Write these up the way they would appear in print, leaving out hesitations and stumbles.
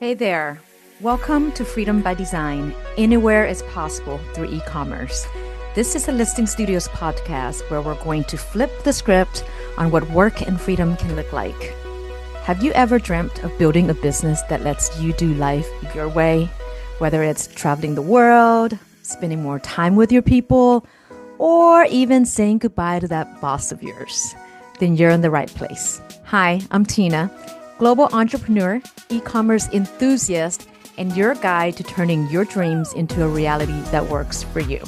Hey there. Welcome to Freedom by Design. Anywhere is possible through e-commerce. This is a Listing Studios podcast where we're going to flip the script on what work and freedom can look like. Have you ever dreamt of building a business that lets you do life your way? Whether it's traveling the world, spending more time with your people, or even saying goodbye to that boss of yours, then you're in the right place. Hi, I'm Tina, global entrepreneur, e-commerce enthusiast, and your guide to turning your dreams into a reality that works for you.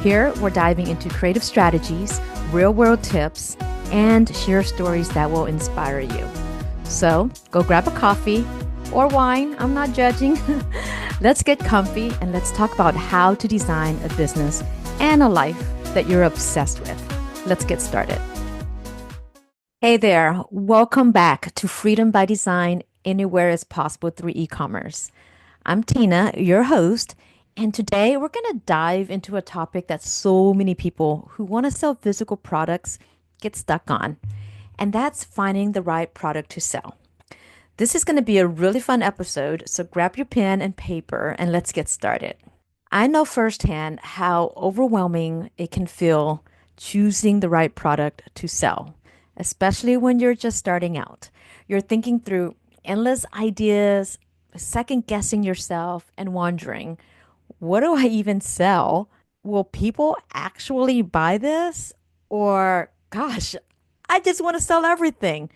Here, we're diving into creative strategies, real-world tips, and share stories that will inspire you. So go grab a coffee or wine. I'm not judging. Let's get comfy and let's talk about how to design a business and a life that you're obsessed with. Let's get started. Hey there. Welcome back to Freedom by Design, Anywhere is Possible through e-commerce. I'm Tina, your host, and today we're going to dive into a topic that so many people who want to sell physical products get stuck on, and that's finding the right product to sell. This is going to be a really fun episode, so grab your pen and paper and let's get started. I know firsthand how overwhelming it can feel choosing the right product to sell, especially when you're just starting out. You're thinking through endless ideas, second guessing yourself, and wondering, what do I even sell? Will people actually buy this? Or, gosh, I just want to sell everything.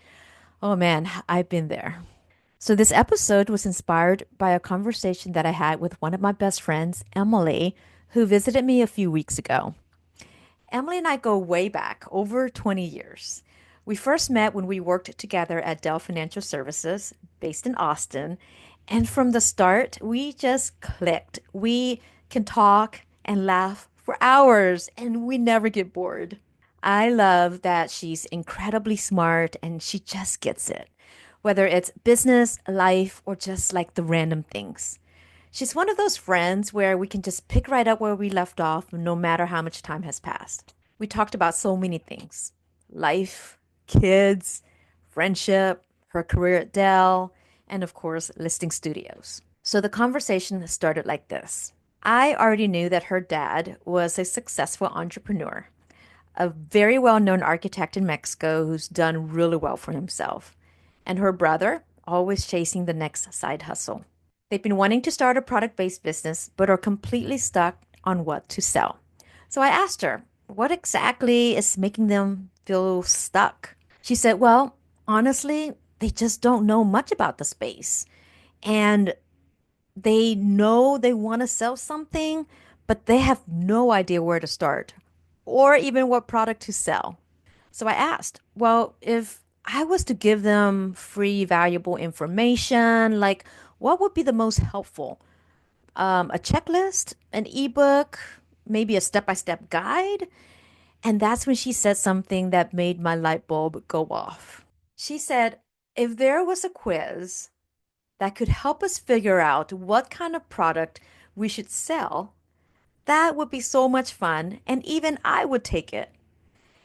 Oh man, I've been there. So, this episode was inspired by a conversation that I had with one of my best friends, Emily, who visited me a few weeks ago. Emily and I go way back, over 20 years. We first met when we worked together at Dell Financial Services, based in Austin. And from the start, we just clicked. We can talk and laugh for hours, and we never get bored. I love that she's incredibly smart and she just gets it, whether it's business, life, or just like the random things. She's one of those friends where we can just pick right up where we left off, no matter how much time has passed. We talked about so many things: life, kids, friendship, her career at Dell, and of course, listing studios. So the conversation started like this. I already knew that her dad was a successful entrepreneur, a very well-known architect in Mexico who's done really well for himself, and her brother always chasing the next side hustle. They've been wanting to start a product-based business, but are completely stuck on what to sell. So I asked her, what exactly is making them feel stuck? She said, well, honestly, they just don't know much about the space. And they know they want to sell something, but they have no idea where to start or even what product to sell. So I asked, well, if I was to give them free, valuable information, like what would be the most helpful? A checklist, an ebook, maybe a step-by-step guide? And that's when she said something that made my light bulb go off. She said, if there was a quiz that could help us figure out what kind of product we should sell, that would be so much fun, and even I would take it.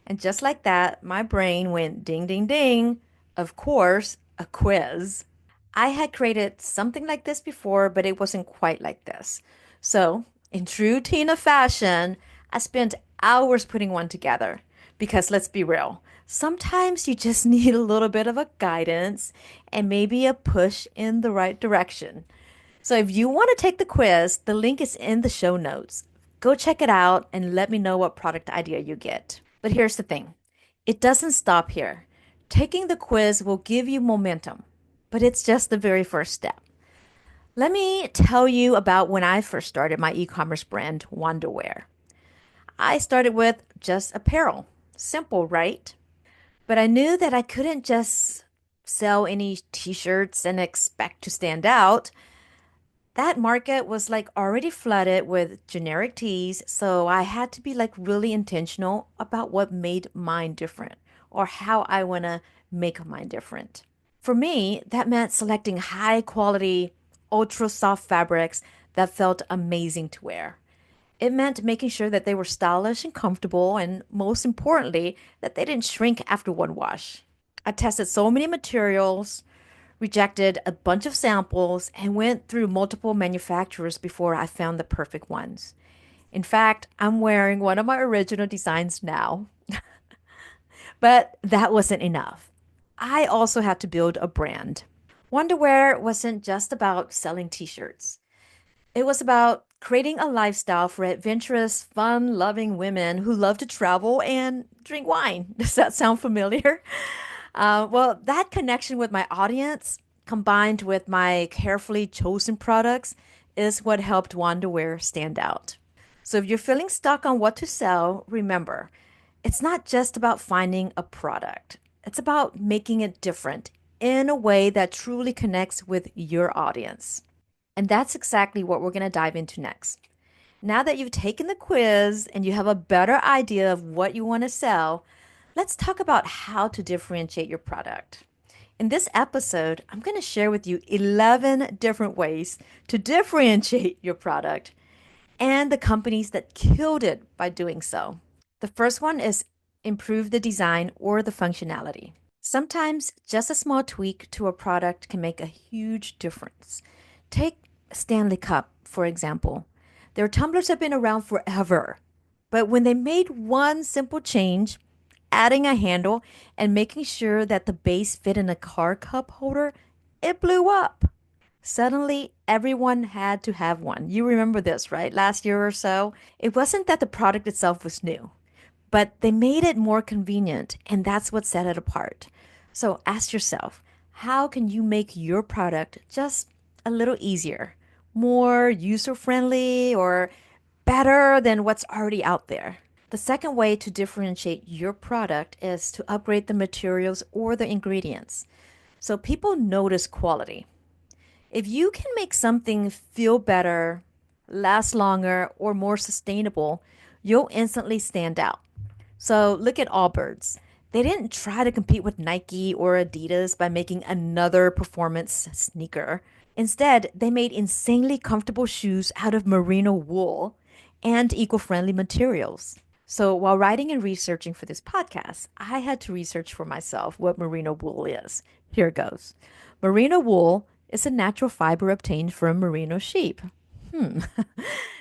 And just like that, my brain went ding, ding, ding. Of course, a quiz. I had created something like this before, but it wasn't quite like this. So, in true Tina fashion, I spent hours putting one together. Because let's be real, sometimes you just need a little bit of a guidance and maybe a push in the right direction. So if you want to take the quiz, the link is in the show notes. Go check it out and let me know what product idea you get. But here's the thing. It doesn't stop here. Taking the quiz will give you momentum, but it's just the very first step. Let me tell you about when I first started my e-commerce brand, Wanderwear. I started with just apparel. Simple, right? But I knew that I couldn't just sell any t-shirts and expect to stand out. That market was like already flooded with generic tees, so I had to be like really intentional about what made mine different or how I want to make mine different. For me, that meant selecting high quality, ultra soft fabrics that felt amazing to wear. It meant making sure that they were stylish and comfortable, and most importantly, that they didn't shrink after one wash. I tested so many materials, rejected a bunch of samples, and went through multiple manufacturers before I found the perfect ones. In fact, I'm wearing one of my original designs now, but that wasn't enough. I also had to build a brand. Wonderwear wasn't just about selling t-shirts. It was about creating a lifestyle for adventurous, fun-loving women who love to travel and drink wine. Does that sound familiar? Well, that connection with my audience, combined with my carefully chosen products, is what helped Wonderwear stand out. So if you're feeling stuck on what to sell, remember, it's not just about finding a product. It's about making it different in a way that truly connects with your audience. And that's exactly what we're going to dive into next. Now that you've taken the quiz and you have a better idea of what you want to sell, let's talk about how to differentiate your product. In this episode, I'm going to share with you 11 different ways to differentiate your product and the companies that killed it by doing so. The first one is improve the design or the functionality. Sometimes just a small tweak to a product can make a huge difference. Take Stanley Cup, for example. Their tumblers have been around forever, but when they made one simple change, adding a handle and making sure that the base fit in a car cup holder, it blew up. Suddenly, everyone had to have one. You remember this, right? Last year or so. It wasn't that the product itself was new, but they made it more convenient, and that's what set it apart. So ask yourself, how can you make your product just a little easier, more user-friendly, or better than what's already out there? The second way to differentiate your product is to upgrade the materials or the ingredients. So people notice quality. If you can make something feel better, last longer, or more sustainable, you'll instantly stand out. So look at Allbirds. They didn't try to compete with Nike or Adidas by making another performance sneaker. Instead, they made insanely comfortable shoes out of merino wool and eco-friendly materials. So while writing and researching for this podcast, I had to research for myself what merino wool is. Here it goes. Merino wool is a natural fiber obtained from merino sheep.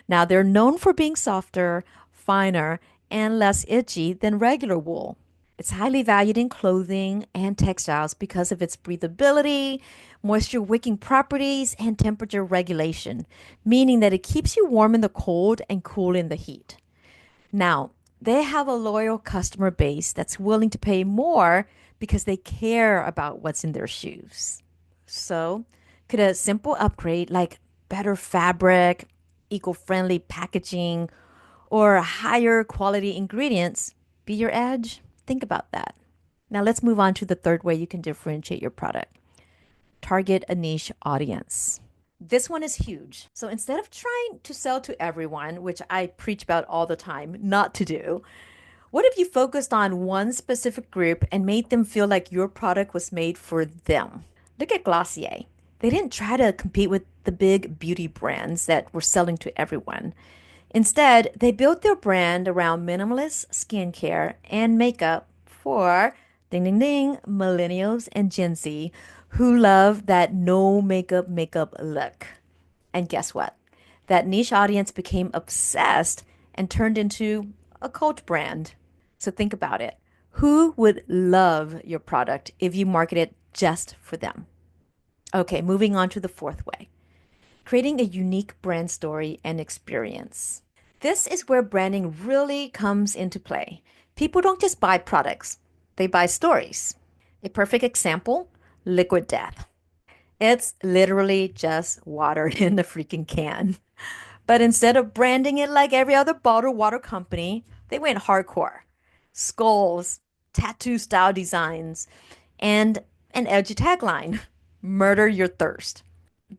Now, they're known for being softer, finer, and less itchy than regular wool. It's highly valued in clothing and textiles because of its breathability, moisture wicking properties, and temperature regulation, meaning that it keeps you warm in the cold and cool in the heat. Now, they have a loyal customer base that's willing to pay more because they care about what's in their shoes. So, could a simple upgrade like better fabric, eco-friendly packaging, or higher quality ingredients be your edge? Think about that. Now let's move on to the third way you can differentiate your product. Target a niche audience. This one is huge. So instead of trying to sell to everyone, which I preach about all the time not to do, what if you focused on one specific group and made them feel like your product was made for them? Look at Glossier. They didn't try to compete with the big beauty brands that were selling to everyone. Instead, they built their brand around minimalist skincare and makeup for ding ding ding millennials and Gen Z who love that no makeup look. And guess what? That niche audience became obsessed and turned into a cult brand. So think about it. Who would love your product if you market it just for them? Okay, moving on to the fourth way. Creating a unique brand story and experience. This is where branding really comes into play. People don't just buy products, they buy stories. A perfect example, Liquid Death. It's literally just water in the freaking can. But instead of branding it like every other bottled water company, they went hardcore. Skulls, tattoo style designs, and an edgy tagline, murder your thirst.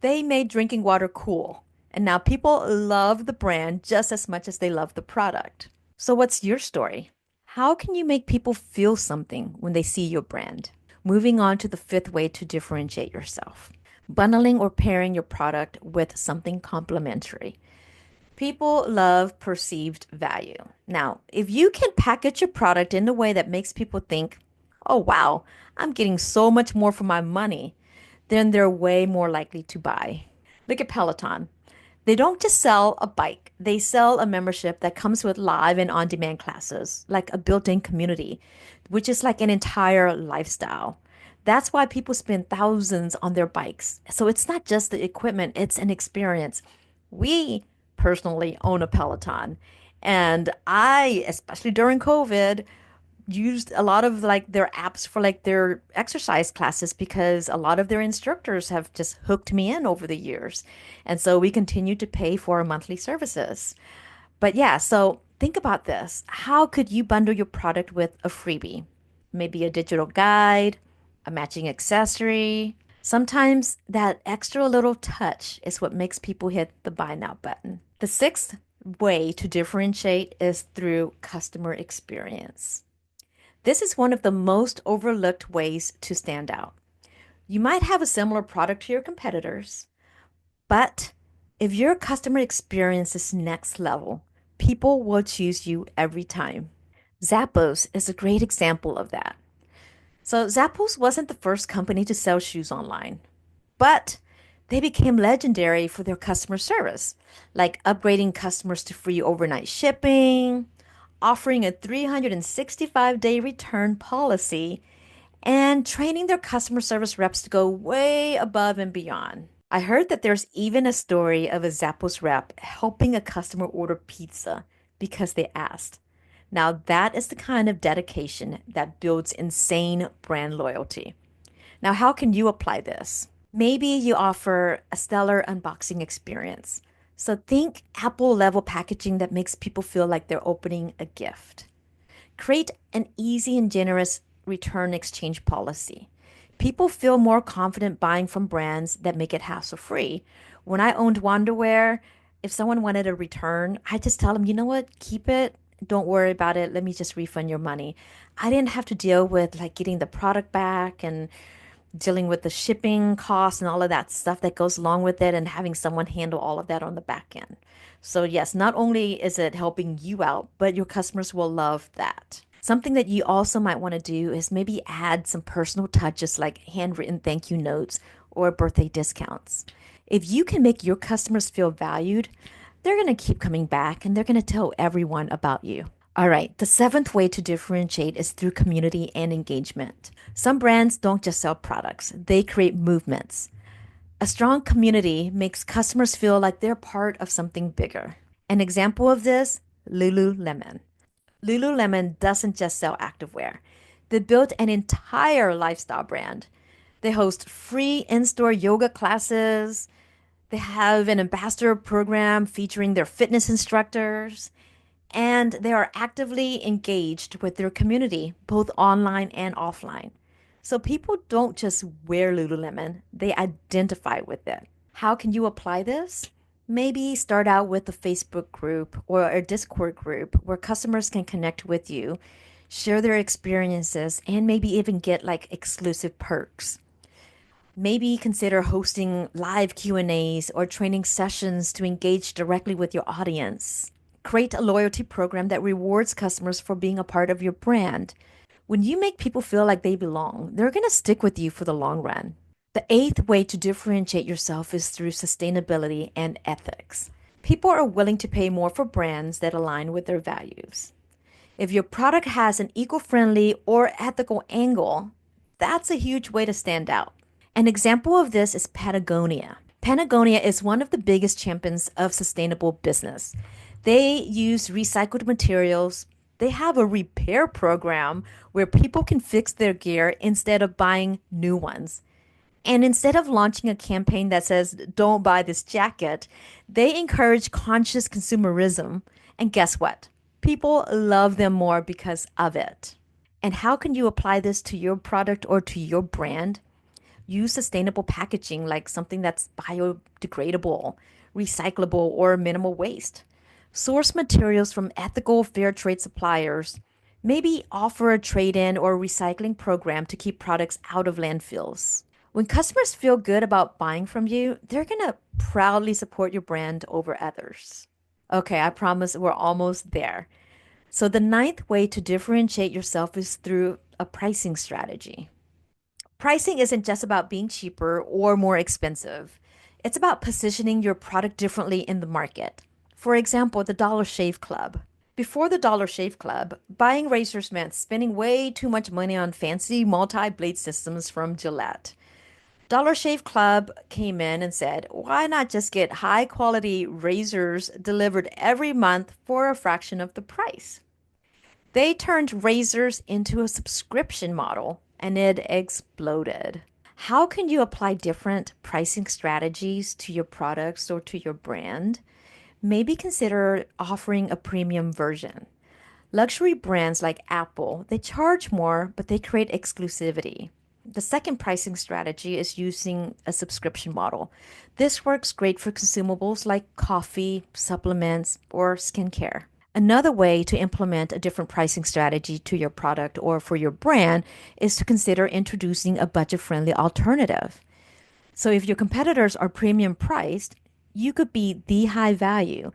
They made drinking water cool, and now people love the brand just as much as they love the product. So what's your story? How can you make people feel something when they see your brand? Moving on to the fifth way to differentiate yourself. Bundling or pairing your product with something complementary. People love perceived value. Now, if you can package your product in a way that makes people think, oh wow, I'm getting so much more for my money, then they're way more likely to buy. Look at Peloton. They don't just sell a bike, they sell a membership that comes with live and on demand classes, like a built in community, which is like an entire lifestyle. That's why people spend thousands on their bikes. So it's not just the equipment, it's an experience. We personally own a Peloton. And I, especially during COVID, used a lot of like their apps for like their exercise classes because a lot of their instructors have just hooked me in over the years. And so we continue to pay for our monthly services. But yeah, so think about this. How could you bundle your product with a freebie? Maybe a digital guide, a matching accessory. Sometimes that extra little touch is what makes people hit the buy now button. The sixth way to differentiate is through customer experience. This is one of the most overlooked ways to stand out. You might have a similar product to your competitors, but if your customer experience is next level, people will choose you every time. Zappos is a great example of that. So, Zappos wasn't the first company to sell shoes online, but they became legendary for their customer service, like upgrading customers to free overnight shipping, offering a 365-day return policy, and training their customer service reps to go way above and beyond. I heard that there's even a story of a Zappos rep helping a customer order pizza because they asked. Now, that is the kind of dedication that builds insane brand loyalty. Now, how can you apply this? Maybe you offer a stellar unboxing experience. So think Apple level packaging that makes people feel like they're opening a gift. Create an easy and generous return exchange policy. People feel more confident buying from brands that make it hassle free. When I owned Wanderwear, if someone wanted a return, I just tell them, you know what, keep it. Don't worry about it. Let me just refund your money. I didn't have to deal with like getting the product back and dealing with the shipping costs and all of that stuff that goes along with it and having someone handle all of that on the back end. So, yes, not only is it helping you out, but your customers will love that. Something that you also might want to do is maybe add some personal touches like handwritten thank you notes or birthday discounts. If you can make your customers feel valued, they're going to keep coming back and they're going to tell everyone about you. All right, the seventh way to differentiate is through community and engagement. Some brands don't just sell products, they create movements. A strong community makes customers feel like they're part of something bigger. An example of this, Lululemon. Lululemon doesn't just sell activewear. They built an entire lifestyle brand. They host free in-store yoga classes. They have an ambassador program featuring their fitness instructors, and they are actively engaged with their community, both online and offline. So people don't just wear Lululemon, they identify with it. How can you apply this? Maybe start out with a Facebook group or a Discord group where customers can connect with you, share their experiences, and maybe even get like exclusive perks. Maybe consider hosting live Q&As or training sessions to engage directly with your audience. Create a loyalty program that rewards customers for being a part of your brand. When you make people feel like they belong, they're going to stick with you for the long run. The eighth way to differentiate yourself is through sustainability and ethics. People are willing to pay more for brands that align with their values. If your product has an eco-friendly or ethical angle, that's a huge way to stand out. An example of this is Patagonia. Patagonia is one of the biggest champions of sustainable business. They use recycled materials. They have a repair program where people can fix their gear instead of buying new ones. And instead of launching a campaign that says, don't buy this jacket, they encourage conscious consumerism. And guess what? People love them more because of it. And how can you apply this to your product or to your brand? Use sustainable packaging like something that's biodegradable, recyclable, or minimal waste. Source materials from ethical fair trade suppliers. Maybe offer a trade-in or recycling program to keep products out of landfills. When customers feel good about buying from you, they're going to proudly support your brand over others. Okay, I promise we're almost there. So the ninth way to differentiate yourself is through a pricing strategy. Pricing isn't just about being cheaper or more expensive. It's about positioning your product differently in the market. For example, the Dollar Shave Club. Before the Dollar Shave Club, buying razors meant spending way too much money on fancy multi-blade systems from Gillette. Dollar Shave Club came in and said, why not just get high quality razors delivered every month for a fraction of the price? They turned razors into a subscription model and it exploded. How can you apply different pricing strategies to your products or to your brand? Maybe consider offering a premium version. Luxury brands like Apple, they charge more, but they create exclusivity. The second pricing strategy is using a subscription model. This works great for consumables like coffee, supplements, or skincare. Another way to implement a different pricing strategy to your product or for your brand is to consider introducing a budget friendly alternative. So if your competitors are premium priced, you could be the high value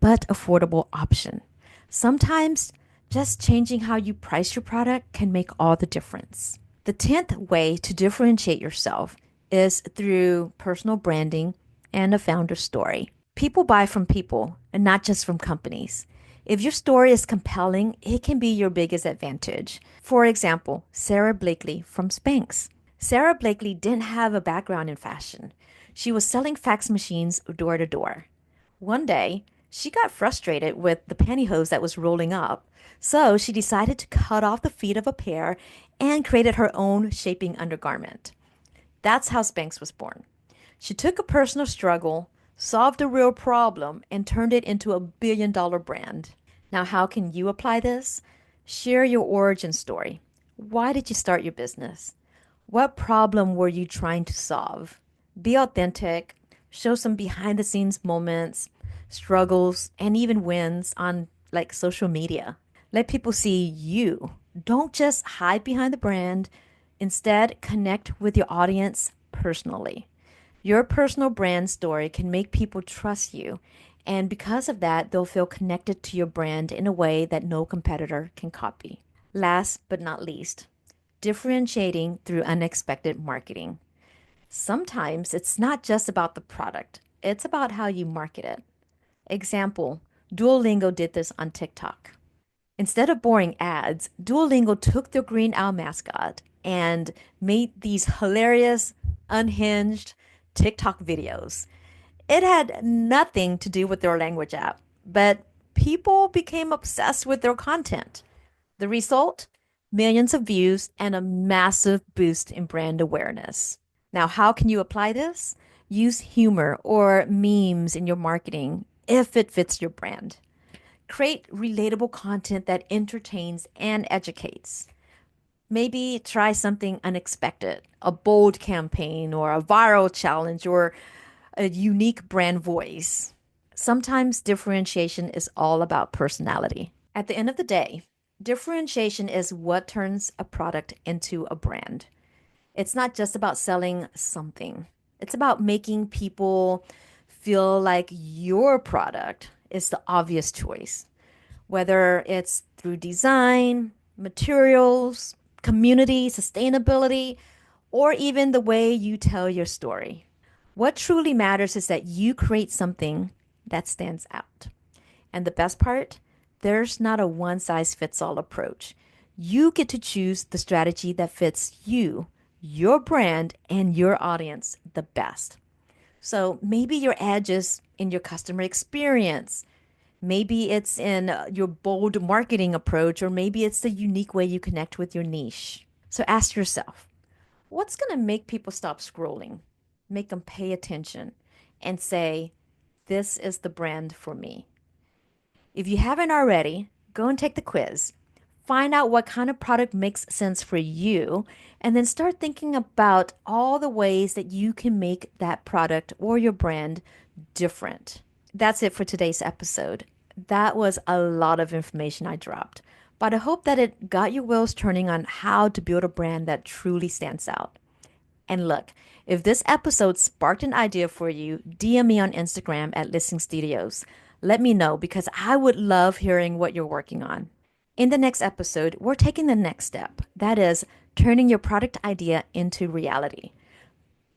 but affordable option. Sometimes just changing how you price your product can make all the difference. The 10th way to differentiate yourself is through personal branding and a founder story. People buy from people and not just from companies. If your story is compelling, it can be your biggest advantage. For example, Sarah Blakely from Spanx. Sarah Blakely didn't have a background in fashion. She was selling fax machines door to door. One day, she got frustrated with the pantyhose that was rolling up, so she decided to cut off the feet of a pair and created her own shaping undergarment. That's how Spanx was born. She took a personal struggle, solved a real problem, and turned it into a $1 billion brand. Now, how can you apply this? Share your origin story. Why did you start your business? What problem were you trying to solve? Be authentic, show some behind the scenes moments, struggles, and even wins on like social media. Let people see you. Don't just hide behind the brand. Instead, connect with your audience personally. Your personal brand story can make people trust you. And because of that, they'll feel connected to your brand in a way that no competitor can copy. Last but not least, differentiating through unexpected marketing. Sometimes it's not just about the product, it's about how you market it. Example, Duolingo did this on TikTok. Instead of boring ads, Duolingo took their green owl mascot and made these hilarious, unhinged TikTok videos. It had nothing to do with their language app, but people became obsessed with their content. The result? Millions of views and a massive boost in brand awareness. Now, how can you apply this? Use humor or memes in your marketing if it fits your brand. Create relatable content that entertains and educates. Maybe try something unexpected, a bold campaign or a viral challenge or a unique brand voice. Sometimes differentiation is all about personality. At the end of the day, differentiation is what turns a product into a brand. It's not just about selling something. It's about making people feel like your product is the obvious choice, whether it's through design, materials, community, sustainability, or even the way you tell your story. What truly matters is that you create something that stands out. And the best part, there's not a one size fits all approach. You get to choose the strategy that fits you, your brand, and your audience the best. So maybe your edge is in your customer experience. Maybe it's in your bold marketing approach, or maybe it's the unique way you connect with your niche. So ask yourself, what's going to make people stop scrolling, make them pay attention, and say, this is the brand for me? If you haven't already, go and take the quiz. Find out what kind of product makes sense for you, and then start thinking about all the ways that you can make that product or your brand different. That's it for today's episode. That was a lot of information I dropped, but I hope that it got your wheels turning on how to build a brand that truly stands out. And look, if this episode sparked an idea for you, DM me on Instagram at Listening Studios. Let me know because I would love hearing what you're working on. In the next episode, we're taking the next step. That is turning your product idea into reality.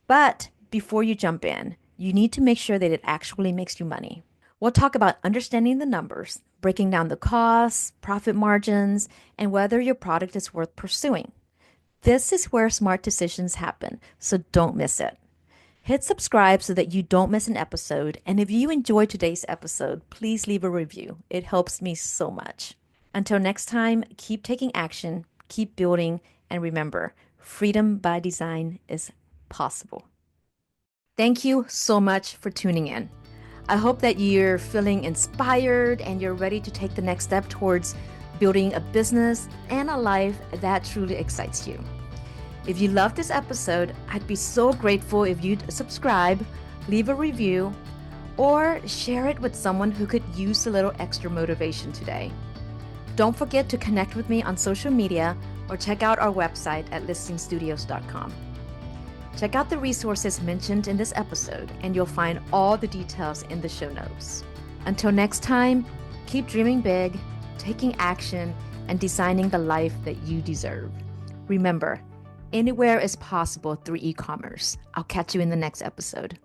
But before you jump in, you need to make sure that it actually makes you money. We'll talk about understanding the numbers, breaking down the costs, profit margins, and whether your product is worth pursuing. This is where smart decisions happen, so don't miss it. Hit subscribe so that you don't miss an episode. And if you enjoyed today's episode, please leave a review. It helps me so much. Until next time, keep taking action, keep building, and remember, freedom by design is possible. Thank you so much for tuning in. I hope that you're feeling inspired and you're ready to take the next step towards building a business and a life that truly excites you. If you loved this episode, I'd be so grateful if you'd subscribe, leave a review, or share it with someone who could use a little extra motivation today. Don't forget to connect with me on social media or check out our website at listingstudios.com. Check out the resources mentioned in this episode, and you'll find all the details in the show notes. Until next time, keep dreaming big, taking action, and designing the life that you deserve. Remember, anywhere is possible through e-commerce. I'll catch you in the next episode.